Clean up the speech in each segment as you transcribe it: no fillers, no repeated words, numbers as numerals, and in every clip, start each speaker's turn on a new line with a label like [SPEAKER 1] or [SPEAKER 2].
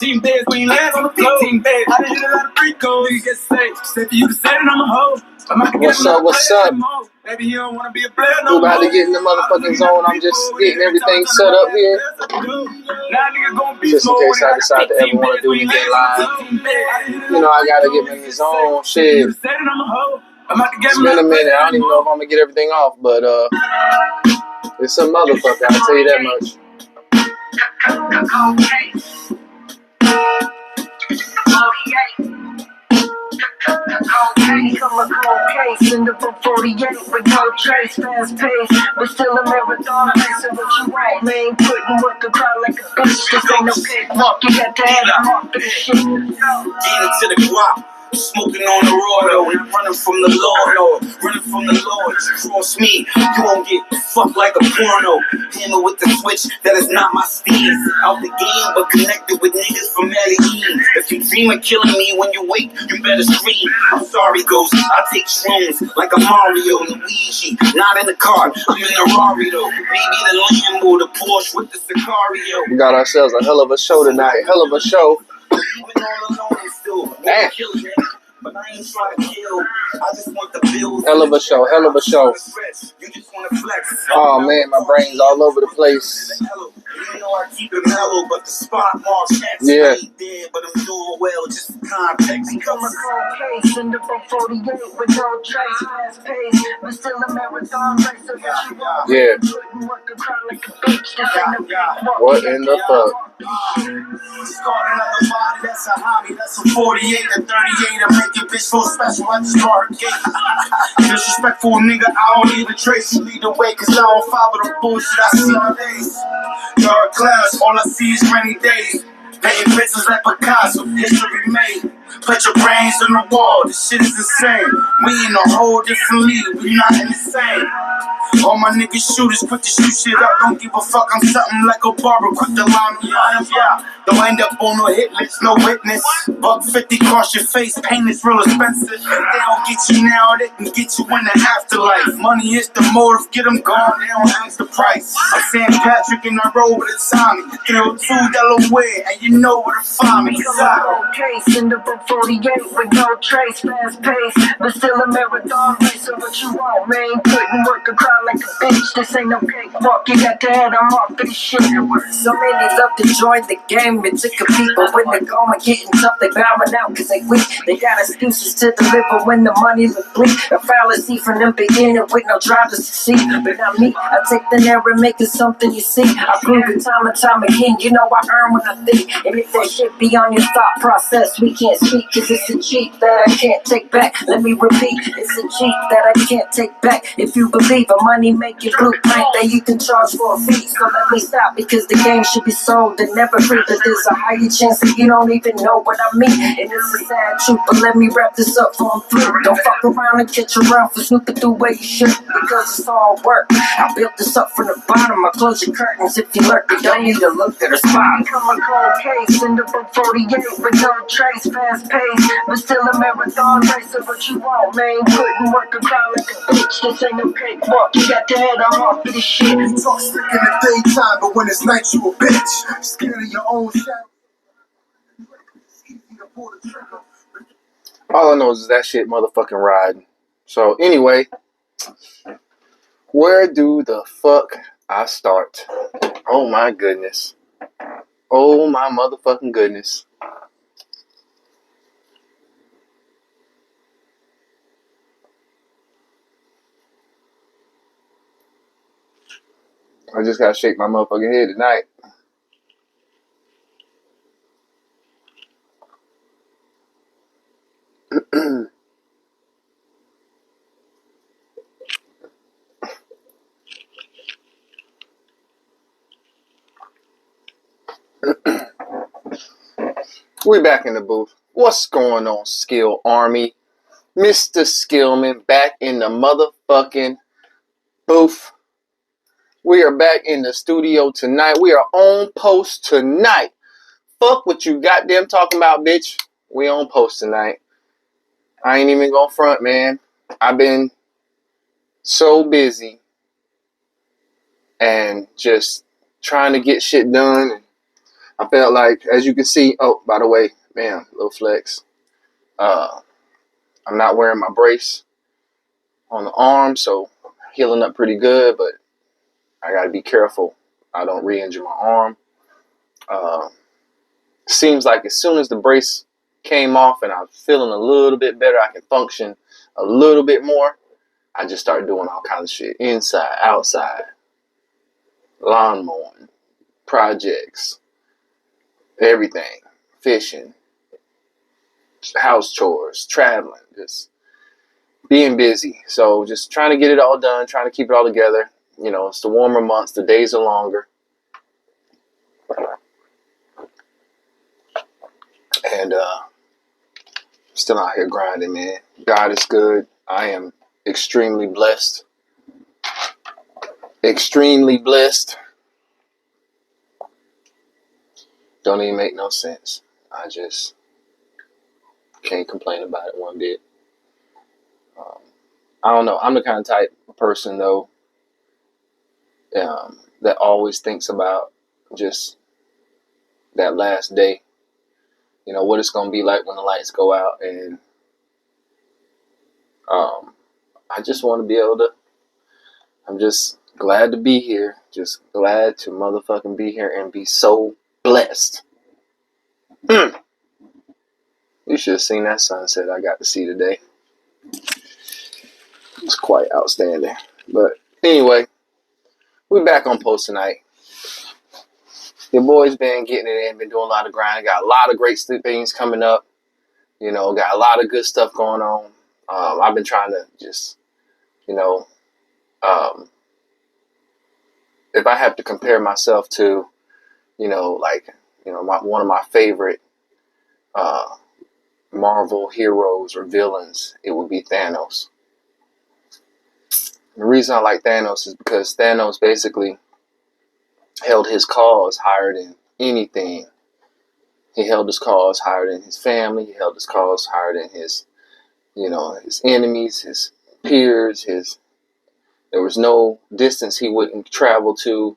[SPEAKER 1] Team beds, we ain't last on the floor. Team beds, I done hit a lot of free goals. Niggas get safe. Said for you to say that I'm a hoe.
[SPEAKER 2] What's up? What's up?
[SPEAKER 1] Maybe you don't want to be a player
[SPEAKER 2] We about to get in the motherfucking zone. I'm just getting everything set up here. Just in case I decide to ever want to do anything live. You know, I gotta get in the zone. Shit. It's been a minute. I don't even know if I'm gonna get everything off, but it's a motherfucker. I'll tell you that much.
[SPEAKER 3] Come a cold case, end up on 48 with no trace, fast pace, but still a marathon race. And what you want, man? Putting work the crowd like a bitch. This ain't no cakewalk. You got to have a heart for this shit.
[SPEAKER 1] Get into the guap. Smoking on the road, and running from the Lord, running from the Lord. Cross me, you won't get fucked like a porno. Handle with the switch, that is not my steez. Out the game, but connected with niggas from Medellin. If you dream of killing me when you wake, you better scream. I'm sorry, Ghost, I take shrooms like a Mario, Luigi. Not in the car, I'm in the Rari though. Maybe the Lambo, the Porsche with the Sicario.
[SPEAKER 2] We got ourselves a hell of a show tonight. Hell of a show. Damn.
[SPEAKER 1] But I ain't trying to kill. I just want the bills.
[SPEAKER 2] Hell of a show. Hell of a show. Oh man, my brain's all over the place.
[SPEAKER 1] You know I keep it mellow, but the spot marks
[SPEAKER 2] yeah.
[SPEAKER 1] Dead, but I'm doing well. Just context.
[SPEAKER 3] Come a cold case, end up on 48 with no trace, fast pace, but still a marathon race. So what you want?
[SPEAKER 2] Yeah.
[SPEAKER 3] Putting work the crowd like a bitch. This ain't no cakewalk.
[SPEAKER 2] What in the fuck?
[SPEAKER 1] Start another body, that's a hobby, that's a 48 to 38 to make your bitch feel special. I just start a gate. Disrespectful nigga, I don't even trace you. Lead the way, cause I don't follow the bullshit I see nowadays. Dark clouds, all I see is rainy days. Painting pictures like Picasso, history made. Put your brains on the wall, this shit is insane. We in a whole different league, we not in the same. All my niggas shooters, quick to shoot shit up. Don't give a fuck, I'm something like a barber. Quick to line them up, yeah. Don't end up on no hit list, no witness. Buck 50 cross your face, pain is real expensive. If they don't get you now, they can get you in the afterlife. Money is the motive, get them gone, they don't ask the price. I'm St. Patrick and I roll with a Tommy. 302 Delaware, and you know where to find me.
[SPEAKER 3] Come on, case, end up on 48 with no trace, fast pace, but still a marathon race. So what you want, man? Putting work the crowd like a bitch. This ain't no cakewalk. You got to have a heart for this shit.
[SPEAKER 4] So many love to join the game. It took a peek, but when they're going getting tough, they bowing out cause they weak. They got excuses to deliver when the money look bleak. A fallacy from them beginning with no drive to succeed. But not me, I take the narrow and make it something you see. I prove it time and time again. You know I earn when I think. And if that shit be on your thought process, we can't speak cause it's a cheat that I can't take back. Let me repeat, it's a cheat that I can't take back. If you believe a money making blueprint that you can charge for a fee. So let me stop because the game should be sold and never free. But there's a higher chance that you don't even know what I mean. And it's a sad truth, but let me wrap this up for I'm through. Don't fuck around and catch around for snooping through where you should, because it's all work. I built this up from the bottom. I close your curtains if you lurk. You don't need to look at a spot.
[SPEAKER 3] Come a cold case, end up on 48 with no trace, fast pace, but still a marathon race. So what you want, man? Putting work the crowd like a bitch. This ain't no cakewalk. You got to have a heart for this shit.
[SPEAKER 1] Talk slick in the daytime, but when it's night, you a bitch. Scared of your own shadow.
[SPEAKER 2] All I know is that shit motherfucking riding. So anyway, where do the fuck I start? Oh my goodness. Oh my motherfucking goodness. I just gotta shake my motherfucking head tonight. We back in the booth. What's going on, Skill Army? Mr. Skillman back in the motherfucking booth. We are back in the studio tonight. We are on post tonight. Fuck what you goddamn talking about, bitch. We on post tonight. I ain't even gonna front, man. I've been so busy and just trying to get shit done. I felt like, as you can see, oh, by the way, man, little flex. I'm not wearing my brace on the arm, so healing up pretty good, but I got to be careful I don't re-injure my arm. Seems like as soon as the brace came off and I'm feeling a little bit better, I can function a little bit more, I just started doing all kinds of shit. Inside, outside, lawn mowing, projects, everything. Fishing, house chores, traveling, just being busy. So just trying to get it all done, trying to keep it all together. You know, it's the warmer months, the days are longer. And still out here grinding, man. God is good. I am extremely blessed. Extremely blessed. Don't even make no sense. I just can't complain about it one bit. I don't know. I'm the kind of type of person, though, that always thinks about just that last day. You know, what it's going to be like when the lights go out. And I just want to be able to, I'm just glad to be here. Just glad to motherfucking be here and be so blessed. You should have seen that sunset I got to see today. It's quite outstanding. But anyway, we're back on post tonight. Your boy's been getting it in, been doing a lot of grinding. Got a lot of great things coming up. You know, got a lot of good stuff going on. I've been trying to just, you know, if I have to compare myself to, you know, like, you know, one of my favorite Marvel heroes or villains, it would be Thanos. The reason I like Thanos is because Thanos basically held his cause higher than anything. He held his cause higher than his family. He held his cause higher than his, you know, his enemies, his peers. There was no distance he wouldn't travel to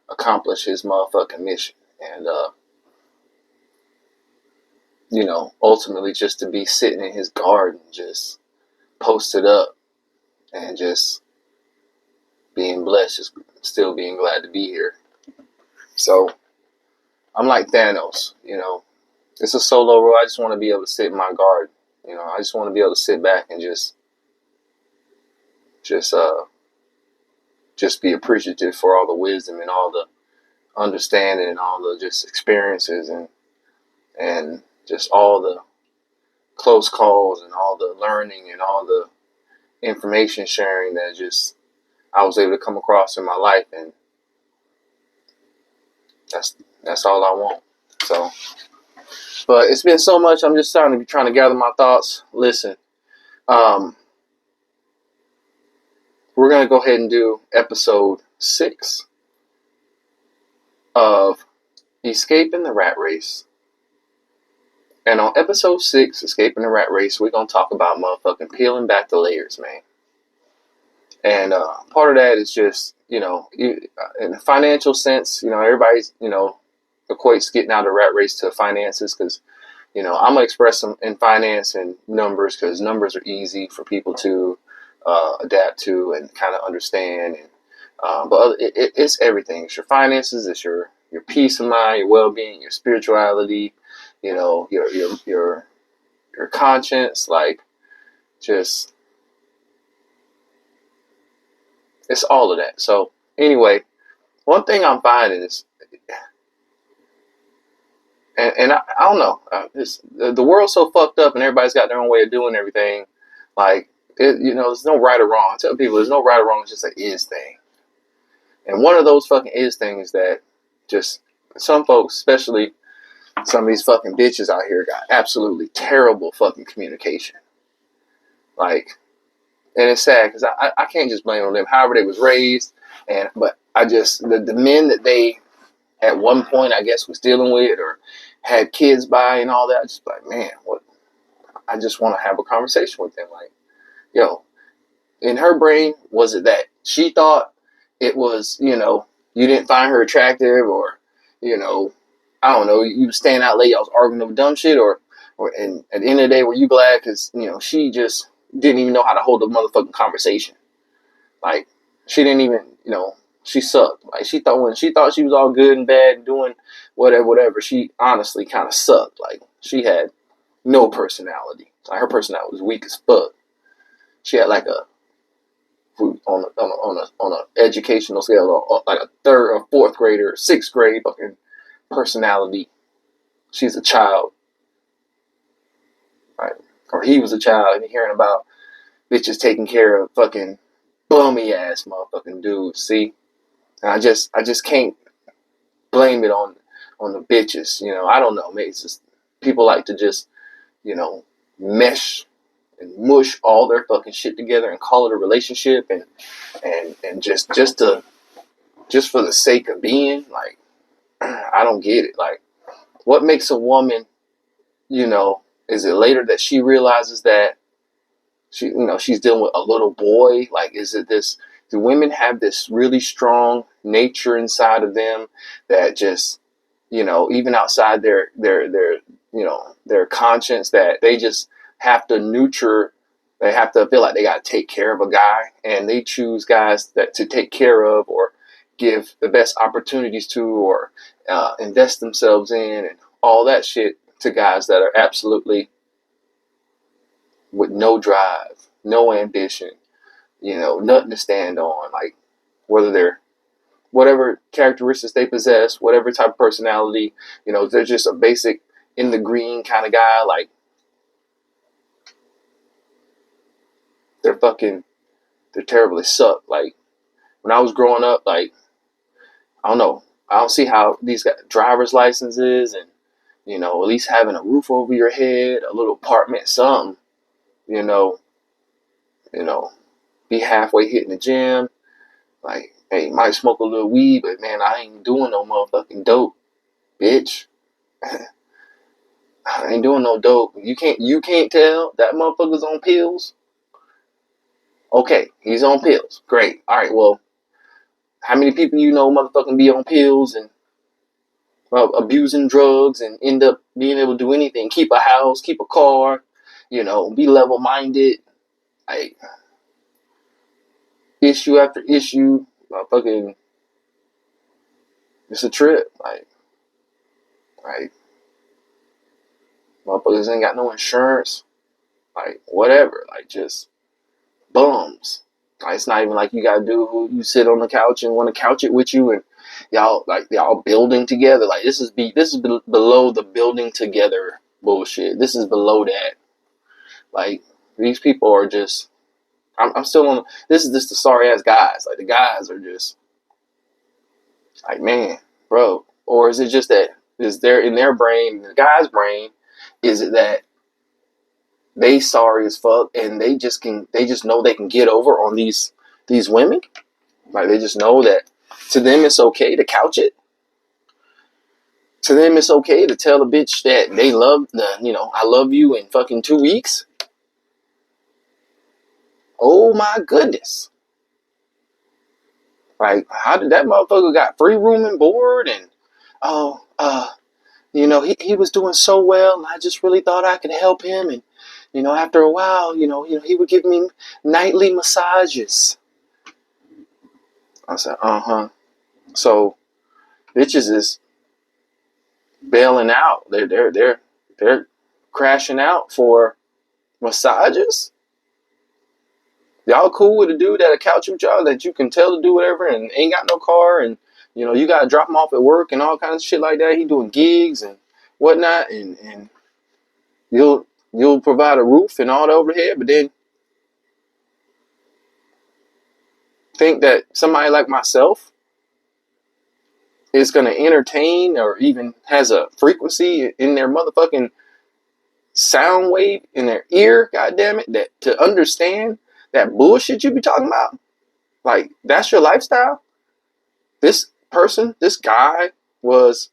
[SPEAKER 2] accomplish his motherfucking mission. And you know, ultimately just to be sitting in his garden, just posted up and just being blessed, just still being glad to be here. So I'm like Thanos, you know, it's a solo role. I just want to be able to sit in my garden. You know, I just want to be able to sit back and just be appreciative for all the wisdom and all the understanding and all the just experiences and just all the close calls and all the learning and all the information sharing that just I was able to come across in my life, and that's all I want. So, but it's been so much. I'm just trying to gather my thoughts. Listen, we're gonna go ahead and do episode 6 of Escaping the Rat Race. And on episode 6, Escaping the Rat Race, we're gonna talk about motherfucking peeling back the layers, man. And part of that is just, you know, in a financial sense, you know, everybody's, you know, equates getting out of the rat race to finances because, you know, I'm going to express them in finance and numbers because numbers are easy for people to adapt to and kind of understand. And but it's everything. It's your finances, it's your peace of mind, your well-being, your spirituality, you know, your conscience, like just it's all of that. So anyway, one thing I'm finding is, and I don't know, the world's so fucked up and everybody's got their own way of doing everything. Like, you know, there's no right or wrong. I tell people there's no right or wrong. It's just an is thing. And one of those fucking is things that just some folks, especially some of these fucking bitches out here, got absolutely terrible fucking communication. Like, and it's sad because I can't just blame on them. However they was raised, but I just the men that they at one point I guess was dealing with or had kids by and all that. I just like, man, what? I just want to have a conversation with them. Like, yo, in her brain, was it that she thought it was, you know, you didn't find her attractive or, you know, I don't know, you was staying out late, I was arguing over dumb shit, or and at the end of the day, were you glad because she just didn't even know how to hold a motherfucking conversation. Like she didn't even she sucked. Like she thought she was all good and bad and doing whatever. She honestly kind of sucked. Like she had no personality. Like her personality was weak as fuck. She had like a on a educational scale, like a third or fourth grader, sixth grade fucking personality. She's a child, right? Or he was a child, and hearing about bitches taking care of fucking bummy ass motherfucking dudes. See, and I just can't blame it on the bitches. I don't know. Maybe it's just people like to just mesh and mush all their fucking shit together and call it a relationship, and just for the sake of being like, I don't get it. Like, what makes a woman, is it later that she realizes that she's dealing with a little boy? Like, is it this? Do women have this really strong nature inside of them that just, even outside their conscience, that they just have to nurture? They have to feel like they got to take care of a guy, and they choose guys that to take care of or give the best opportunities to, or invest themselves in, and all that shit to guys that are absolutely with no drive, no ambition, nothing to stand on. Like whether they're whatever characteristics they possess, whatever type of personality, they're just a basic in the green kind of guy. Like they're terribly suck. Like when I was growing up, like I don't know, I don't see how these got driver's licenses and at least having a roof over your head, a little apartment, something, you know, you know, be halfway hitting the gym. Like, hey, might smoke a little weed, but man, I ain't doing no motherfucking dope, bitch. I ain't doing no dope. You can't tell that motherfucker's on pills. Okay, he's on pills. Great. All right. Well, how many people motherfucking be on pills and abusing drugs and end up being able to do anything? Keep a house, keep a car, be level minded. Like issue after issue, motherfucking, it's a trip. Like motherfuckers ain't got no insurance. Like whatever. Like just bums. Like, it's not even like you gotta do. You sit on the couch and want to couch it with you, and y'all building together. Like this is below the building together bullshit. This is below that. Like these people are just. I'm still on. This is just the sorry ass guys. Like the guys are just like, man, bro. Or is it just that is there in their brain, the guy's brain? Is it that they sorry as fuck and they just know they can get over on these women? Like they just know that to them it's okay to couch it. To them it's okay to tell a bitch that they love I love you in fucking 2 weeks. Oh my goodness. Like how did that motherfucker got free room and board and he was doing so well and I just really thought I could help him, and after a while, he would give me nightly massages. I said, so bitches is bailing out. They're crashing out for massages. Y'all cool with a dude that'll couch with y'all that you can tell to do whatever and ain't got no car, and you gotta drop him off at work and all kinds of shit like that. He doing gigs and whatnot, and you'll provide a roof and all the overhead, but then think that somebody like myself is going to entertain or even has a frequency in their motherfucking sound wave in their ear, goddamn it, that to understand that bullshit you be talking about. Like that's your lifestyle. This person, this guy was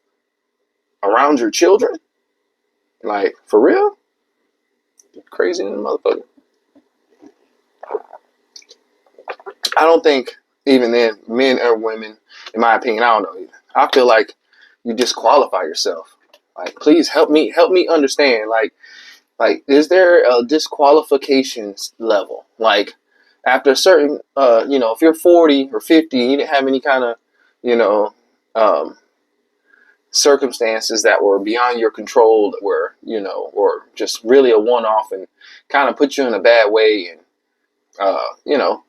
[SPEAKER 2] around your children. Like for real, crazy in the motherfucker. I don't think even then, men or women, in my opinion, I don't know. I feel like, you disqualify yourself. Like, please help me understand. Like, is there a disqualifications level? Like, after a certain, if you're 40 or 50, you didn't have any kind of, you know, um, circumstances that were beyond your control, that were, or just really a one-off and kind of put you in a bad way, and uh, you know,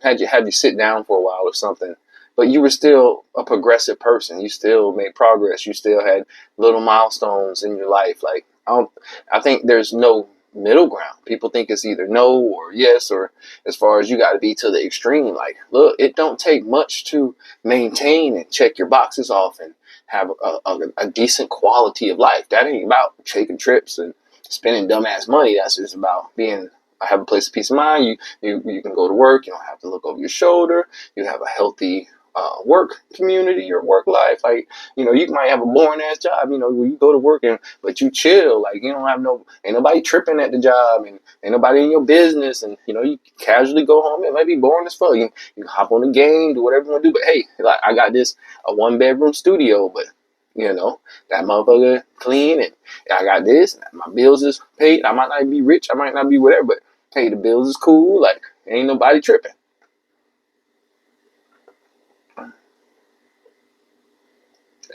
[SPEAKER 2] had you sit down for a while or something, but you were still a progressive person. You still made progress. You still had little milestones in your life. Like, I think there's no middle ground. People think it's either no or yes, or as far as you got to be to the extreme. Like, look, it don't take much to maintain and check your boxes off and have a decent quality of life. That ain't about taking trips and spending dumbass money. That's just about being. I have a place of peace of mind. You can go to work. You don't have to look over your shoulder. You have a healthy work community or work life. Like, you might have a boring ass job, where you go to work but you chill. Like, you don't have ain't nobody tripping at the job, and ain't nobody in your business. And, you casually go home. It might be boring as fuck. You hop on the game, do whatever you want to do. But hey, like, I got a 1-bedroom studio, but that motherfucker clean, and I got this, and my bills is paid. I might not be rich, I might not be whatever, but hey, the bills is cool. Like, ain't nobody tripping.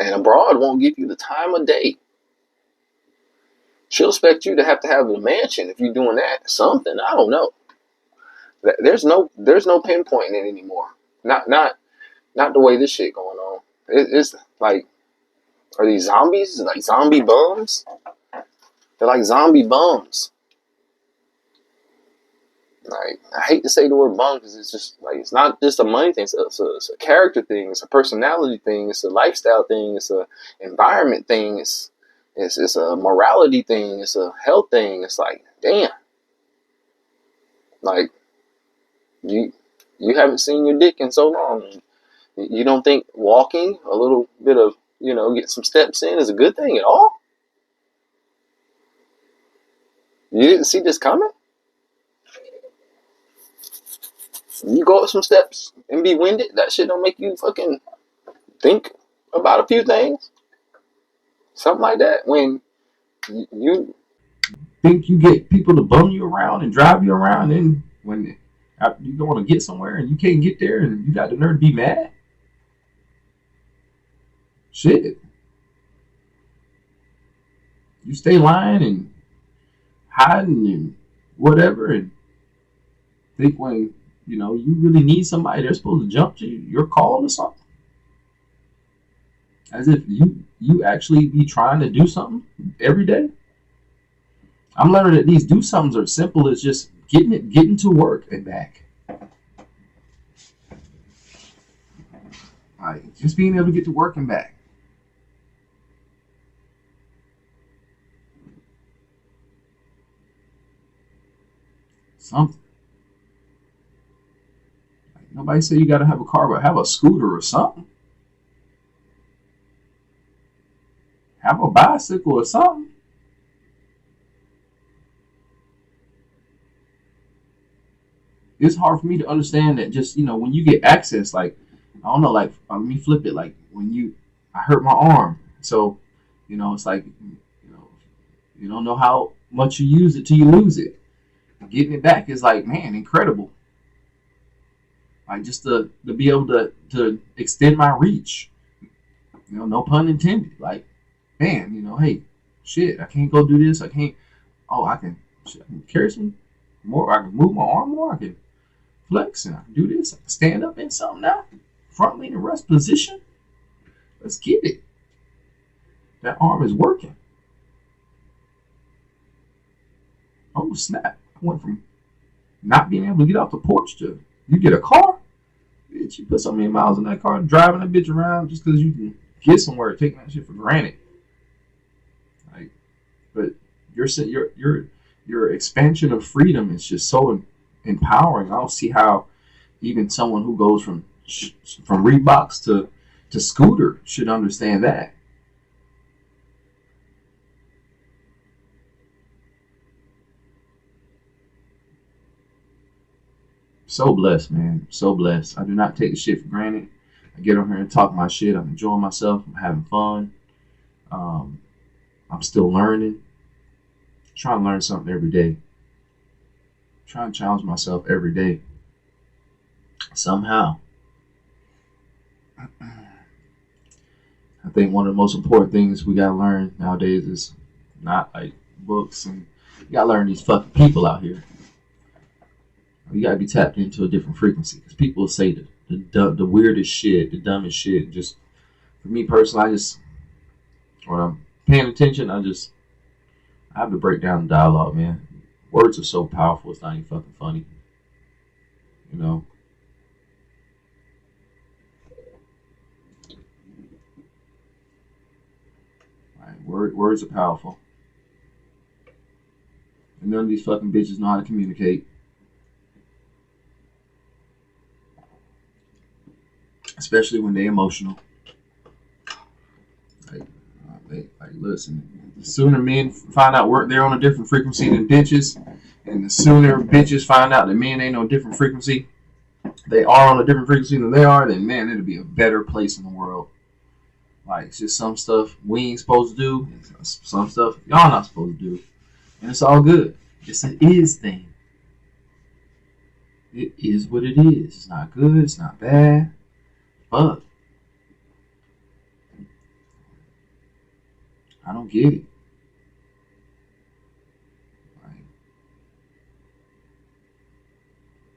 [SPEAKER 2] And a broad won't give you the time of day. She'll expect you to have a mansion if you're doing that. Something, I don't know. There's no pinpointing it anymore. Not the way this shit going on. It's like, are these zombies? Like zombie bums? They're like zombie bums. Like, I hate to say the word bum because it's just like, it's not just a money thing. It's a character thing. It's a personality thing. It's a lifestyle thing. It's a environment thing. It's a morality thing. It's a health thing. It's like, damn. Like, you haven't seen your dick in so long. You don't think walking a little bit of, get some steps in is a good thing at all? You didn't see this coming? You go up some steps and be winded, that shit don't make you fucking think about a few things? Something like that. When you think you get people to bum you around and drive you around, and when you don't want to get somewhere and you can't get there and you got the nerve to be mad? Shit. You stay lying and hiding and whatever, and think when you really need somebody, they're supposed to jump to your call or something, as if you actually be trying to do something every day. I'm learning that these do somethings are simple as just getting to work and back. Like, just being able to get to work and back. Something. Nobody say you got to have a car, but have a scooter or something. Have a bicycle or something. It's hard for me to understand that just, when you get access, like, I don't know, like, let me flip it. Like, I hurt my arm. So, it's like, you don't know how much you use it till you lose it. Getting it back is like, man, incredible. Like, just to be able to extend my reach. No pun intended. Like, man, hey, shit, I can't go do this. I can't. Oh, I can carry some more. I can move my arm more. I can flex and I can do this. I can stand up in something now. Front lean and rest position. Let's get it. That arm is working. Oh, snap. I went from not being able to get off the porch to you get a car. Bitch, you put so many miles in that car, driving that bitch around just because you can get somewhere, taking that shit for granted. Like, but your expansion of freedom is just so empowering. I don't see how even someone who goes from Reeboks to scooter should understand that. So blessed, man. So blessed. I do not take the shit for granted.
[SPEAKER 1] I get on here and talk my shit. I'm enjoying myself. I'm having fun. I'm still learning. Trying to learn something every day. Trying to challenge myself every day. Somehow. I think one of the most important things we gotta learn nowadays is not like books, and you gotta learn these fucking people out here. You gotta be tapped into a different frequency, because people say the weirdest shit, the dumbest shit. Just for me personally, when I'm paying attention, I have to break down the dialogue, man. Words are so powerful, it's not even fucking funny. You know? Right, words are powerful. And none of these fucking bitches know how to communicate. Especially when they're emotional. Like, listen, the sooner men find out they're on a different frequency than bitches, and the sooner bitches find out that men ain't on a different frequency, they are on a different frequency than they are, then man, it'll be a better place in the world. Like, it's just some stuff we ain't supposed to do, some stuff y'all not supposed to do, and it's all good. It's an is thing. It is what it is. It's not good. It's not bad. But I don't get it.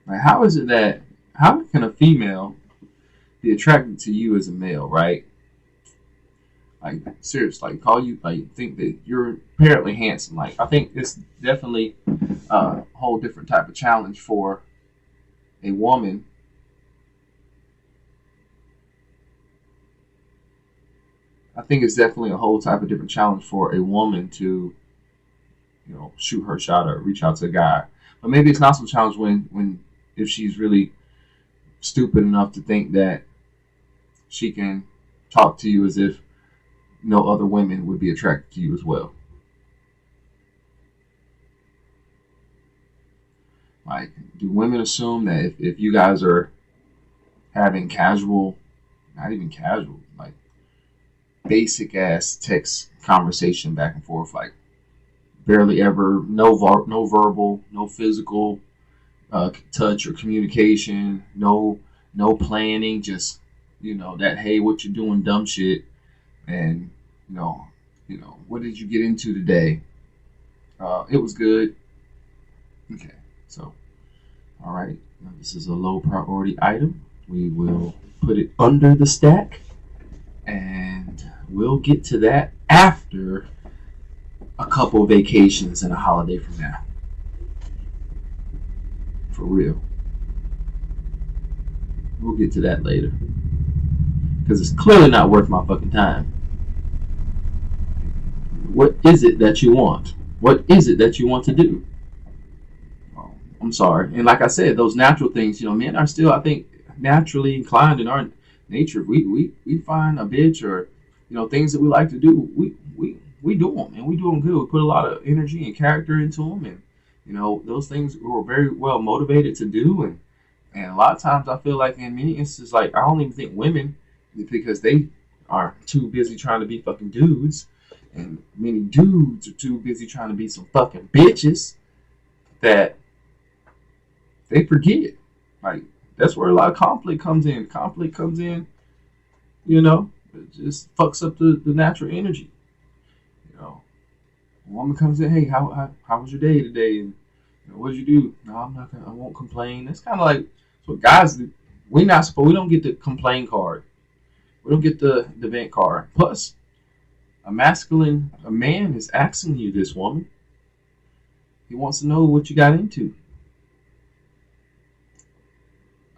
[SPEAKER 1] Like, how is it that, how can a female be attracted to you as a male, right? Like, seriously, like, call you, like, think that you're apparently handsome. Like, I think it's definitely a whole different type of challenge for a woman. I think it's definitely a whole type of different challenge for a woman to, shoot her shot or reach out to a guy. But maybe it's not so challenge if she's really stupid enough to think that she can talk to you as if no other women would be attracted to you as well. Like, do women assume that if you guys are having casual, not even casual, like basic ass text conversation back and forth, like barely ever, no verbal, no physical touch or communication, no planning, just that, hey, what you doing, dumb shit, and what did you get into today? It was good. Okay, so all right, now this is a low priority item. We will put it under the stack, and we'll get to that after a couple vacations and a holiday from now. For real. We'll get to that later, because it's clearly not worth my fucking time. What is it that you want? What is it that you want to do? Oh, I'm sorry. And like I said, those natural things, men are still, I think, naturally inclined in our nature. We find a bitch or, things that we like to do. We do them, and we do them good. We put a lot of energy and character into them, and those things we're very well motivated to do. And a lot of times I feel like in many instances, like, I don't even think women, because they are too busy trying to be fucking dudes, and many dudes are too busy trying to be some fucking bitches, that they forget. Like, that's where a lot of conflict comes in. It just fucks up the natural energy. A woman comes in, hey, how was your day today? And what did you do? No, I won't complain. That's kind of like what guys do. We don't get the complain card. We don't get the vent card. Plus, a man is asking you this, woman. He wants to know what you got into.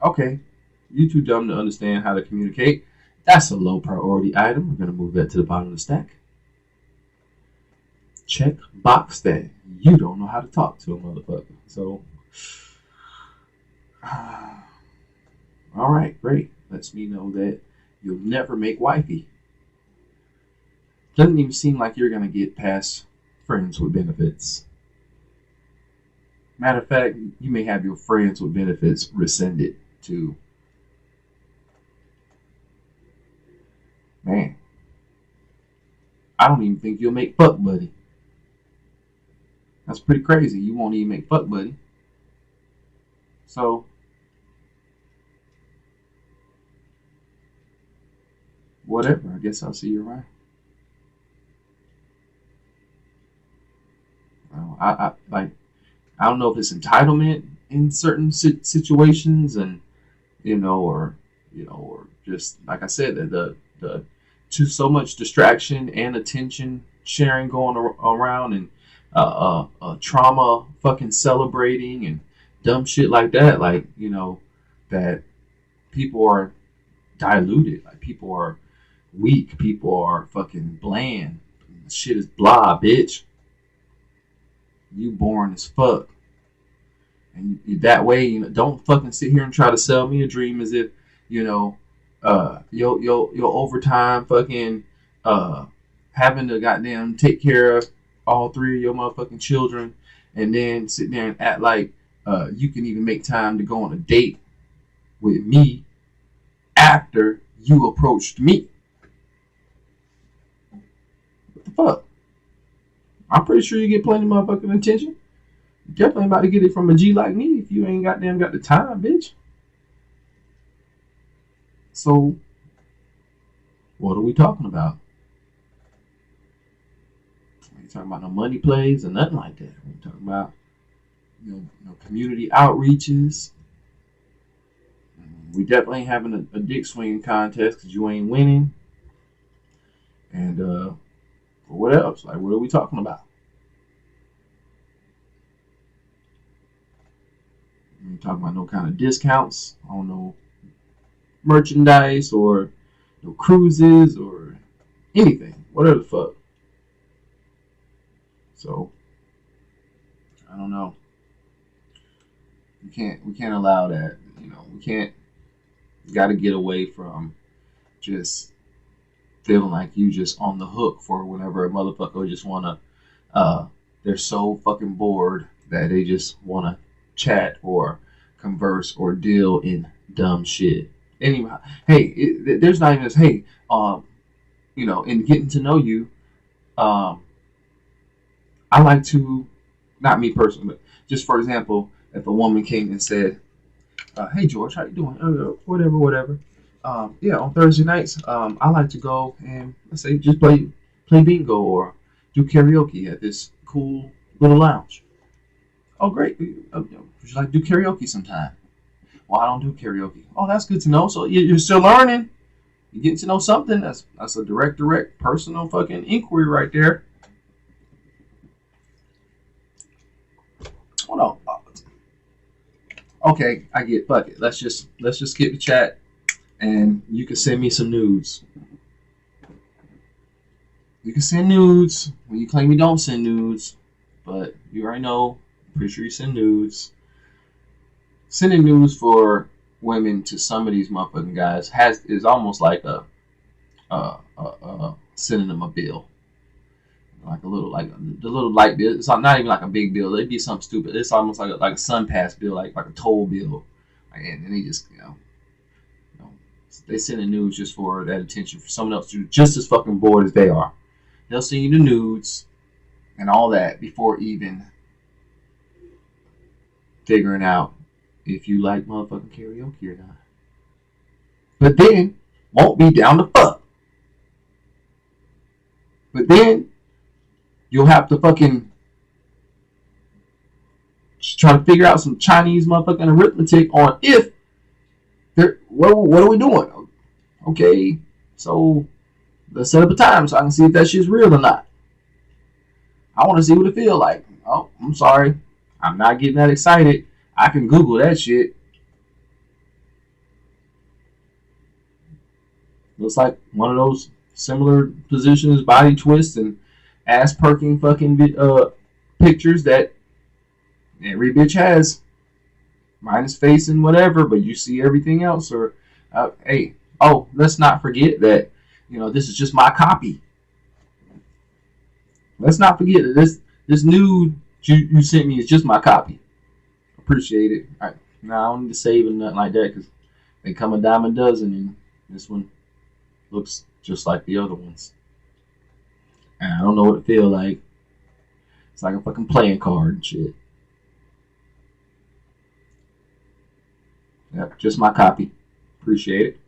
[SPEAKER 1] Okay, you too dumb to understand how to communicate. That's a low priority item. We're going to move that to the bottom of the stack. Check box that. You don't know how to talk to a motherfucker. So, all right, great. Lets me know that you'll never make wifey. Doesn't even seem like you're going to get past friends with benefits. Matter of fact, you may have your friends with benefits rescinded too. Man, I don't even think you'll make fuck buddy. That's pretty crazy. You won't even make fuck buddy. So, whatever. I guess I'll see you around. Well, I don't know if it's entitlement in certain situations, and or just like I said, the too so much distraction and attention sharing going around, and trauma fucking celebrating and dumb shit like that. Like, that people are diluted. Like, people are weak. People are fucking bland. Shit is blah, bitch. You boring as fuck. And that way, don't fucking sit here and try to sell me a dream as if, your overtime fucking having to goddamn take care of all three of your motherfucking children, and then sit there and act like you can even make time to go on a date with me after you approached me. What the fuck? I'm pretty sure you get plenty of motherfucking attention. You definitely about to get it from a G like me if you ain't goddamn got the time, bitch. So, what are we talking about? We ain't talking about no money plays or nothing like that. We're talking about community outreaches. We definitely ain't having a dick swinging contest because you ain't winning. And what else? Like, what are we talking about? We ain't talking about no kind of discounts on no merchandise or no cruises or anything. Whatever the fuck. So, I don't know. We can't allow that. We can't. You got to get away from just feeling like you just on the hook for whenever a motherfucker just wanna. They're so fucking bored that they just wanna chat or converse or deal in dumb shit. Anyway, hey, there's not even this. Hey, in getting to know you, I like to, not me personally, but just for example, if a woman came and said, "Hey George, how you doing? Whatever. Yeah, on Thursday nights, I like to go and let's say just play bingo or do karaoke at this cool little lounge." Oh, great. Would you like to do karaoke sometime? Well, I don't do karaoke. Oh, that's good to know. So you're still learning. You're getting to know something. That's a direct personal fucking inquiry right there. Hold on. Okay, I get. Fuck it. Let's just skip the chat, and you can send me some nudes. You can send nudes when you claim you don't send nudes, but you already know. Pretty sure you send nudes. Sending nudes for women to some of these motherfucking guys is almost like a sending them a bill, like a little, like the little light bill. It's not even like a big bill. It'd be something stupid. It's almost like a sun pass bill, like a toll bill, and they just they sending nudes just for that attention for someone else who's just as fucking bored as they are. They'll send you the nudes and all that before even figuring out if you like motherfucking karaoke or not. But then won't be down to fuck. But then you'll have to fucking try to figure out some Chinese motherfucking arithmetic on if they're what are we doing? Okay, so let's set up a time so I can see if that shit's real or not. I want to see what it feels like. Oh, I'm sorry. I'm not getting that excited. I can Google that shit. Looks like one of those similar positions, body twists and ass perking fucking pictures that every bitch has. Minus face and whatever, but you see everything else. Or, hey, let's not forget that, this is just my copy. Let's not forget that this nude you sent me is just my copy. Appreciate it. All right. Now I don't need to save it, nothing like that, because they come a dime a dozen, and this one looks just like the other ones. And I don't know what it feels like. It's like a fucking playing card and shit. Yep, just my copy. Appreciate it.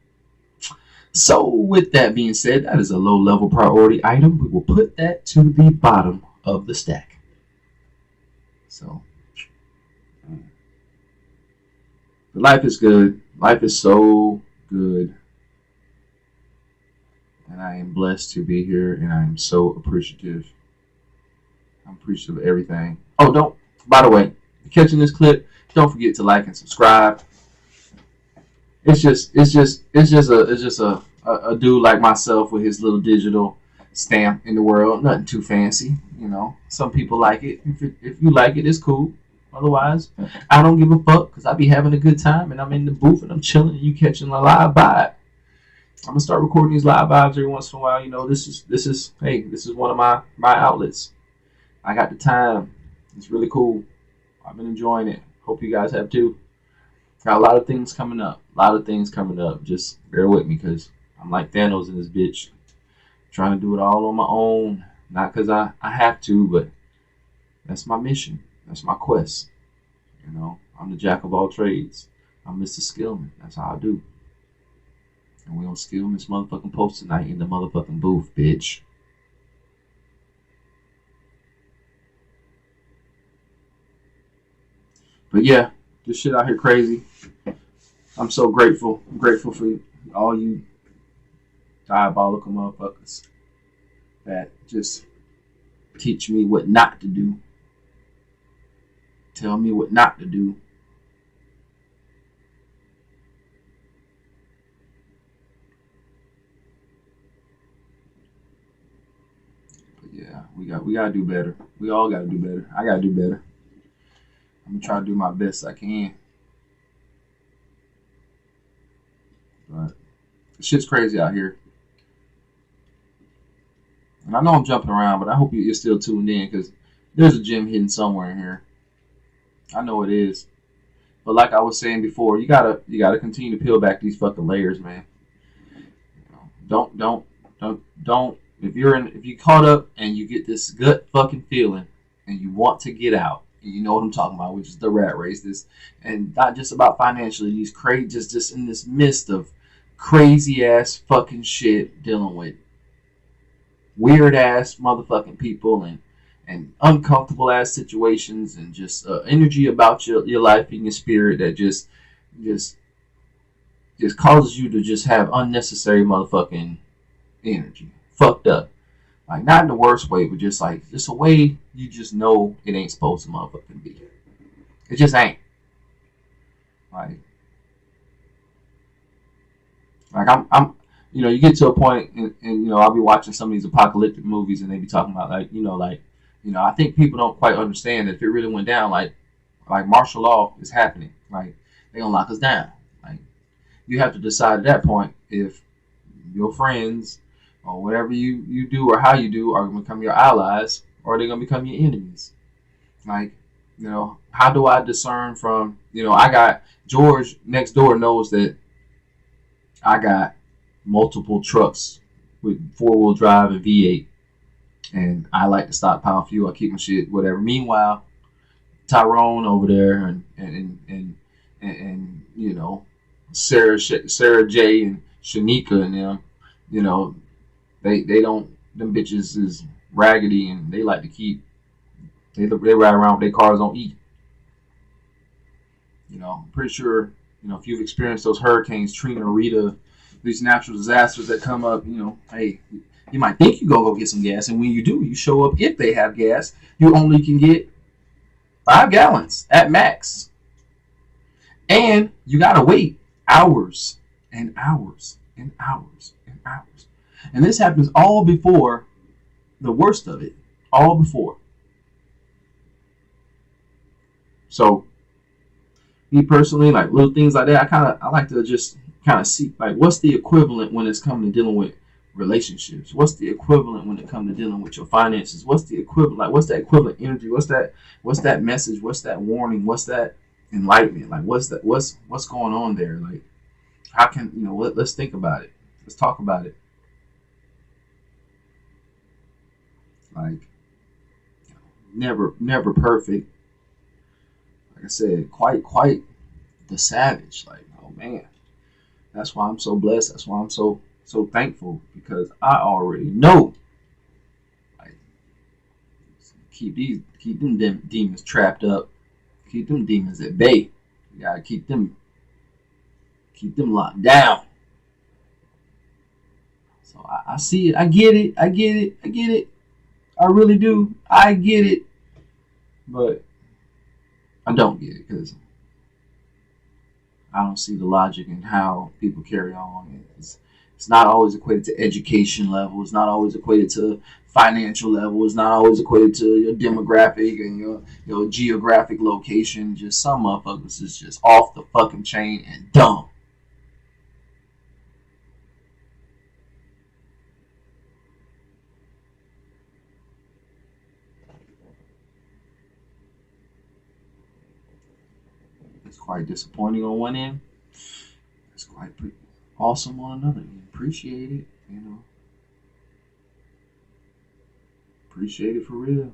[SPEAKER 1] So with that being said, that is a low level priority item. We will put that to the bottom of the stack. So life is good. Life is so good. And I am blessed to be here, and I am so appreciative. I'm appreciative of everything. Oh, by the way, if you're catching this clip, don't forget to like and subscribe. It's just a dude like myself with his little digital stamp in the world. Nothing too fancy, you know. Some people like it. If you like it, it's cool. Otherwise, I don't give a fuck because I be having a good time and I'm in the booth and I'm chilling and you catching a live vibe. I'm gonna start recording these live vibes every once in a while. You know, this is one of my outlets. I got the time. It's really cool. I've been enjoying it. Hope you guys have too. Got a lot of things coming up. Just bear with me because I'm like Thanos in this bitch. Trying to do it all on my own. Not because I have to, but that's my mission. That's my quest. You know, I'm the jack of all trades. I'm Mr. Skillman. That's how I do. And we gonna skill this motherfucking post tonight in the motherfucking booth, bitch. But yeah, this shit out here crazy. I'm so grateful. I'm grateful for all you diabolical motherfuckers that just teach me what not to do. Tell me what not to do. But yeah, we gotta do better. We all gotta do better. I gotta do better. I'm gonna try to do my best I can. But shit's crazy out here. And I know I'm jumping around, but I hope you're still tuned in because there's a gem hidden somewhere in here. I know it is. But like I was saying before, you gotta continue to peel back these fucking layers, man. You know, don't if you caught up and you get this gut fucking feeling and you want to get out, and you know what I'm talking about, which is the rat race, this, and not just about financially, these crazy just in this midst of crazy ass fucking shit, dealing with weird ass motherfucking people and uncomfortable ass situations and just energy about your life and your spirit that just causes you to just have unnecessary motherfucking energy. Fucked up. Like, not in the worst way, but just a way you just know it ain't supposed to motherfucking be. It just ain't. Like I'm you know, you get to a point and you know, I'll be watching some of these apocalyptic movies and they be talking about I think people don't quite understand that if it really went down, like martial law is happening. Like, they gonna lock us down. Like, you have to decide at that point if your friends or whatever you do or how you do are gonna become your allies or they're gonna become your enemies. Like, you know, how do I discern from, you know, I got George next door knows that I got multiple trucks with 4-wheel drive and V8. And I like to stockpile fuel. I keep my shit, whatever. Meanwhile, Tyrone over there and you know, Sarah J and Shanika and them, you know, they don't, them bitches is raggedy and they like to keep, they ride around with their cars on E. You know, I'm pretty sure, you know, if you've experienced those hurricanes, Trina, Rita, these natural disasters that come up, you know, hey, you might think you go get some gas, and when you do, you show up. If they have gas, you only can get 5 gallons at max, and you gotta wait hours and hours and hours and hours. And this happens all before the worst of it, all before. So, me personally, like little things like that, I like to just kind of see, like, what's the equivalent when it's coming to dealing with relationships? What's the equivalent when it comes to dealing with your finances? What's the equivalent? Like, what's that equivalent energy? What's that message? What's that warning? What's that enlightenment? Like, what's going on there? Like, how can, you know, let's think about it. Let's talk about it. Like, never perfect. Like I said, quite the savage. Like, oh man, that's why I'm so blessed. That's why I'm so thankful, because I already know. Like, keep them demons trapped up. Keep them demons at bay. You gotta keep them locked down. So I see it. I get it. I really do. I get it. But I don't get it, because I don't see the logic in how people carry on. It's not always equated to education level. It's not always equated to financial level. It's not always equated to your demographic and your geographic location. Just some motherfuckers is just off the fucking chain and dumb. It's quite disappointing on one end. It's quite awesome on another. You appreciate it, Appreciate it for real.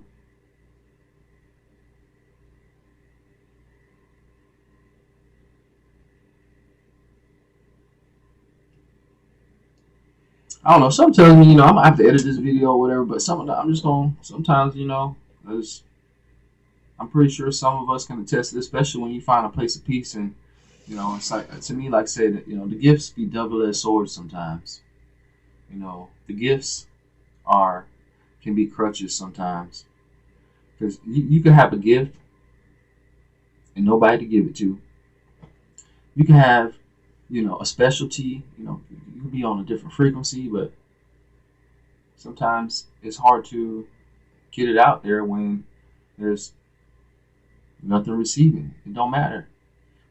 [SPEAKER 1] I don't know. Some tells me, I'm gonna have to edit this video or whatever. But I'm just gonna. Sometimes, I'm pretty sure some of us can attest to this, especially when you find a place of peace. And it's like, to me, like I said, the gifts be double-edged swords sometimes. The gifts can be crutches sometimes, because you can have a gift and nobody to give it to. You can have, a specialty. You can be on a different frequency, but sometimes it's hard to get it out there when there's nothing receiving. It don't matter.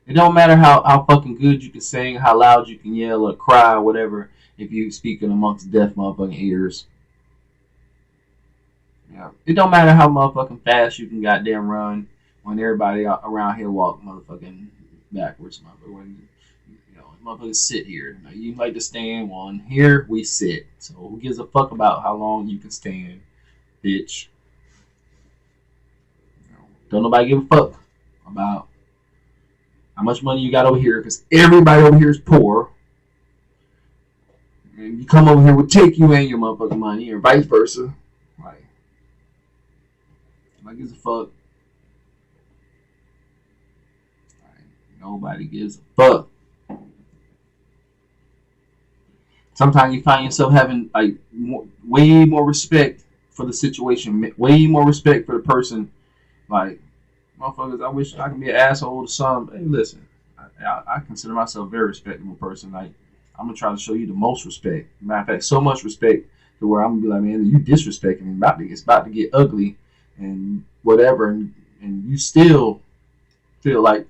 [SPEAKER 1] It don't matter how fucking good you can sing, how loud you can yell or cry or whatever, if you speaking amongst deaf motherfucking ears. Yeah. It don't matter how motherfucking fast you can goddamn run when everybody around here walk motherfucking backwards, when motherfuckers sit here. Now, you like to stand one. Here we sit. So who gives a fuck about how long you can stand, bitch? Don't nobody give a fuck about how much money you got over here, because everybody over here is poor. And you come over here will take you and your motherfucking money, or vice versa. Like, nobody gives a fuck. Like, nobody gives a fuck. Sometimes you find yourself having like way more respect for the situation, way more respect for the person. Like, motherfuckers, I wish I could be an asshole to some. Hey, listen, I consider myself a very respectable person. Like, I'm gonna try to show you the most respect. Matter of fact, so much respect to where I'm gonna be like, man, you disrespecting me. It's about to get ugly and whatever, and you still feel like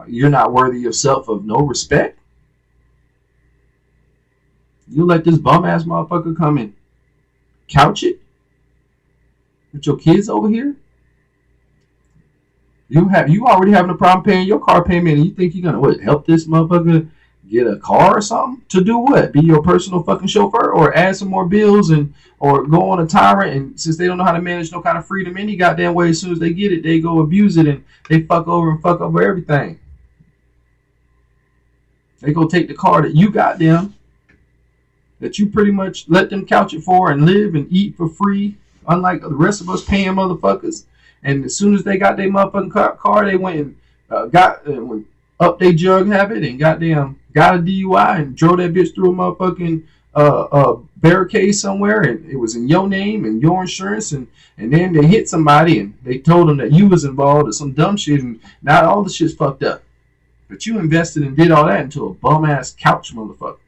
[SPEAKER 1] you're not worthy yourself of no respect. You let this bum ass motherfucker come and couch it with your kids over here. You already having a problem paying your car payment, and you think you're gonna help this motherfucker get a car or something? To do what? Be your personal fucking chauffeur, or add some more bills, or go on a tyrant? And since they don't know how to manage no kind of freedom any goddamn way, as soon as they get it, they go abuse it, and they fuck over everything. They go take the car that you got them, that you pretty much let them couch it for and live and eat for free, unlike the rest of us paying motherfuckers. And as soon as they got their motherfucking car, they went and went up their drug habit and goddamn got a DUI and drove that bitch through a motherfucking barricade somewhere, and it was in your name and your insurance, and then they hit somebody and they told them that you was involved in some dumb shit, and now all the shit's fucked up. But you invested and did all that into a bum ass couch motherfucker.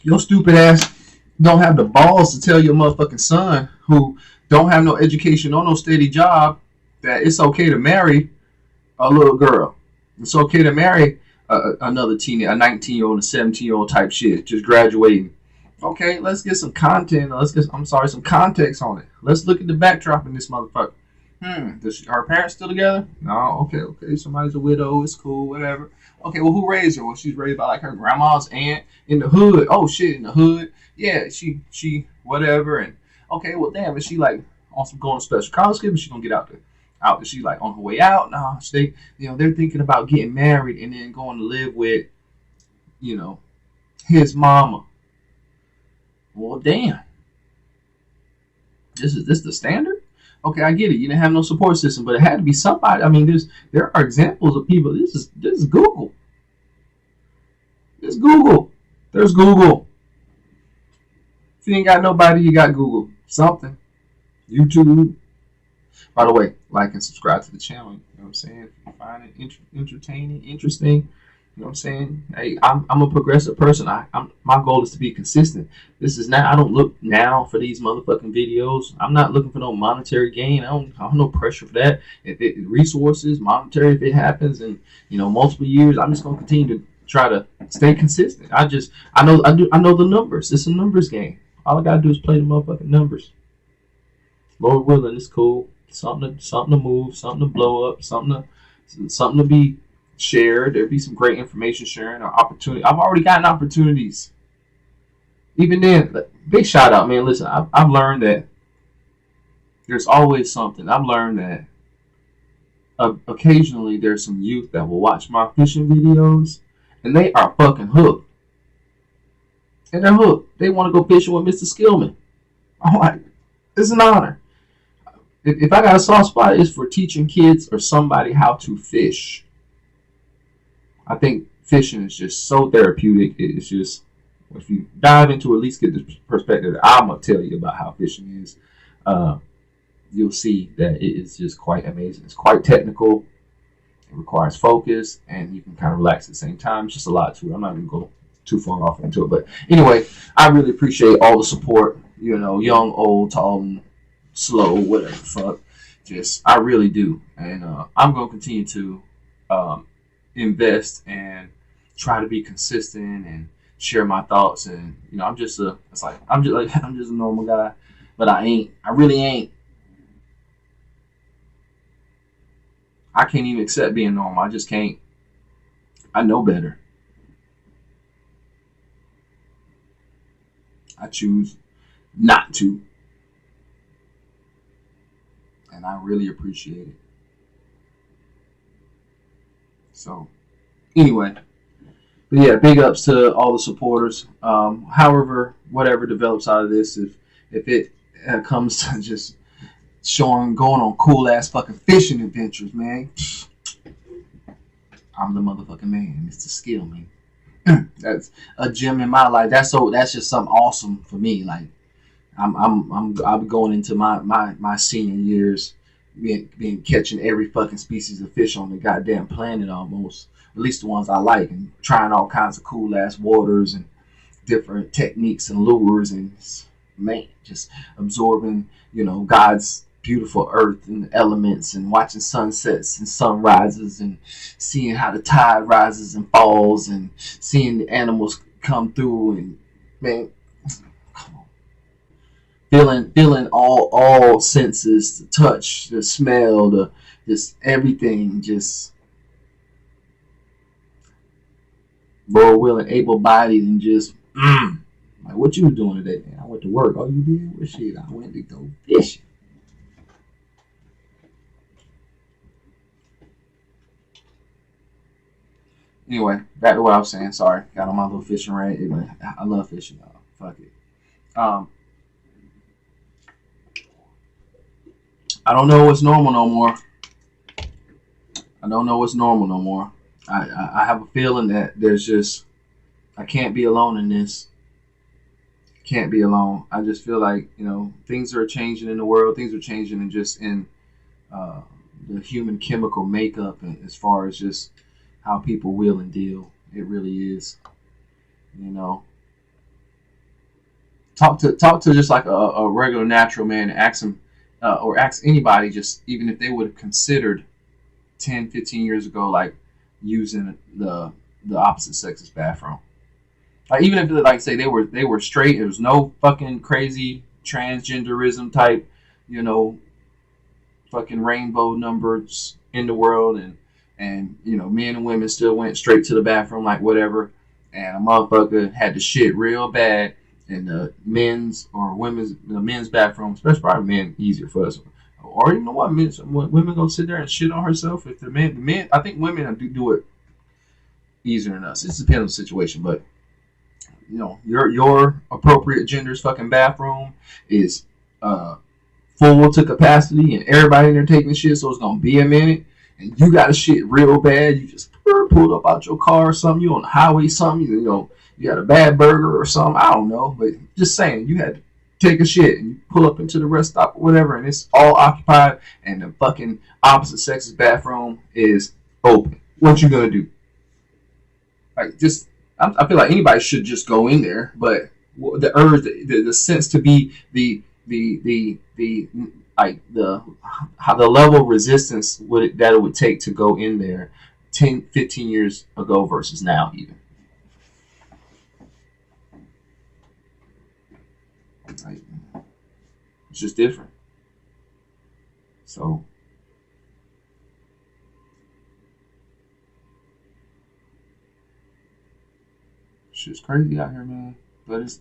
[SPEAKER 1] Your stupid ass don't have the balls to tell your motherfucking son, who don't have no education or no steady job, that it's okay to marry a little girl. It's okay to marry another teenager, a 19-year-old, a 17-year-old type shit, just graduating. Okay, let's get some content. Some context on it. Let's look at the backdrop in this motherfucker. Are her parents still together? No. Okay. Somebody's a widow. It's cool. Whatever.
[SPEAKER 2] Okay, well, who raised her? Well, she's raised by like her grandma's aunt in the hood. Oh shit, in the hood. Yeah, she whatever. And okay, well, damn, is she like on some going to special college kid? But she gonna get out there. Out, is she like on her way out? No, they, they're thinking about getting married and then going to live with, you know, his mama. Well, damn, this the standard? Okay, I get it. You didn't have no support system, but it had to be somebody. I mean, there are examples of people. This is Google. It's Google. There's Google. If you ain't got nobody, you got Google. Something. YouTube. By the way, like and subscribe to the channel. You know what I'm saying? If you find it entertaining, interesting, you know what I'm saying? Hey, I'm a progressive person. My goal is to be consistent. This is not. I don't look now for these motherfucking videos. I'm not looking for no monetary gain. I don't have no pressure for that. If it resources, monetary, if it happens in multiple years, I'm just gonna continue to try to stay consistent. I know the numbers. It's a numbers game. All I gotta do is play the motherfucking numbers. Lord willing, it's cool. Something to move, something to blow up, something to be shared. There'd be some great information sharing or opportunity. I've already gotten opportunities. Even then, big shout out, man. Listen, I've learned that there's always something. I've learned that occasionally there's some youth that will watch my fishing videos and they are fucking hooked. And they're hooked. They want to go fishing with Mr. Skillman. I'm like, it's an honor. If I got a soft spot, it's for teaching kids or somebody how to fish. I think fishing is just so therapeutic. It's just, if you dive into at least get the perspective that I'm going to tell you about how fishing is, you'll see that it is just quite amazing. It's quite technical. It requires focus, and you can kind of relax at the same time. It's just a lot to it. I'm not going to go too far off into it. But anyway, I really appreciate all the support, young, old, tall, and slow, whatever the fuck. I really do. And I'm going to continue to invest and try to be consistent and share my thoughts. And I'm just a normal guy, but I really ain't. I can't even accept being normal. I just can't. I know better. I choose not to. And I really appreciate it. So, anyway. But yeah, big ups to all the supporters. However, whatever develops out of this, if it comes to just going on cool ass fucking fishing adventures, man, I'm the motherfucking man, Mr. Skillman. That's a gem in my life. That's just something awesome for me. Like I'll be going into my senior years, being catching every fucking species of fish on the goddamn planet almost. At least the ones I like, and trying all kinds of cool ass waters and different techniques and lures, and man, just absorbing, God's beautiful earth and the elements, and watching sunsets and sunrises, and seeing how the tide rises and falls, and seeing the animals come through, and man, come on, feeling all senses, the touch, the smell, the just everything, just Lord willing, able-bodied, and just like, what you doing today, man? I went to work. Oh, you did? Well, shit, I went to go fishing. Anyway, back to what I was saying. Sorry, got on my little fishing rant. Anyway, I love fishing, though. Fuck it. I don't know what's normal no more. I have a feeling that there's just, I can't be alone in this. Can't be alone. I just feel like, things are changing in the world. Things are changing in the human chemical makeup, and as far as just how people will and deal. It really is. Talk to just like a regular natural man, and ask him, or ask anybody, just even if they would have considered 10, 15 years ago, like using the opposite sex's bathroom. Like, even if, like, say they were straight, there was no fucking crazy transgenderism type, fucking rainbow numbers in the world, and
[SPEAKER 1] and men and women still went straight to the bathroom like whatever, and a motherfucker had to shit real bad in the men's bathroom, especially probably men, easier for us. Or you know what, women gonna sit there and shit on herself if the men. I think women do it easier than us. It just depends on the situation, but your appropriate gender's fucking bathroom is full to capacity, and everybody in there taking shit, so it's gonna be a minute, and you got to shit real bad. You just pulled up out your car or something. You on the highway, something. You had a bad burger or something. I don't know, but just saying, you had to take a shit and you pull up into the rest stop or whatever, and it's all occupied, and the fucking opposite sex's bathroom is open. What you gonna do? Like, just I feel like anybody should just go in there, but the urge, the sense to be the like the level of resistance that it would take to go in there 10, 15 years ago versus now, even. Like, it's just different. So shit's crazy out here, man. But it's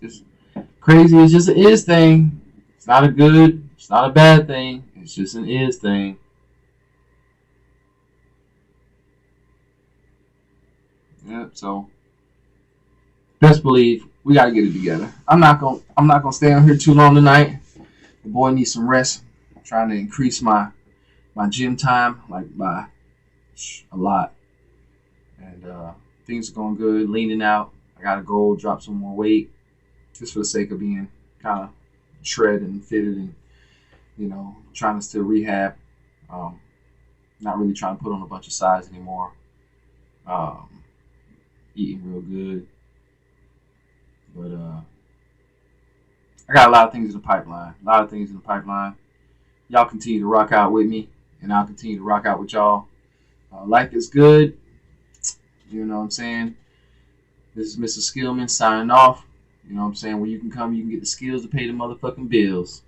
[SPEAKER 1] crazy. It's just an is thing. It's not a good. It's not a bad thing. It's just an is thing. Yep. So best believe we gotta get it together. I'm not gonna stay on here too long tonight. The boy needs some rest. I'm trying to increase my gym time like by a lot, and things are going good. Leaning out. I gotta go drop some more weight, just for the sake of being kind of shredded and fitted, and trying to still rehab. Not really trying to put on a bunch of size anymore. Eating real good, but I got a lot of things in the pipeline. Y'all continue to rock out with me, and I'll continue to rock out with y'all. Life is good. You know what I'm saying? This is Mr. Skillman signing off. You know what I'm saying? Where you can come, you can get the skills to pay the motherfucking bills.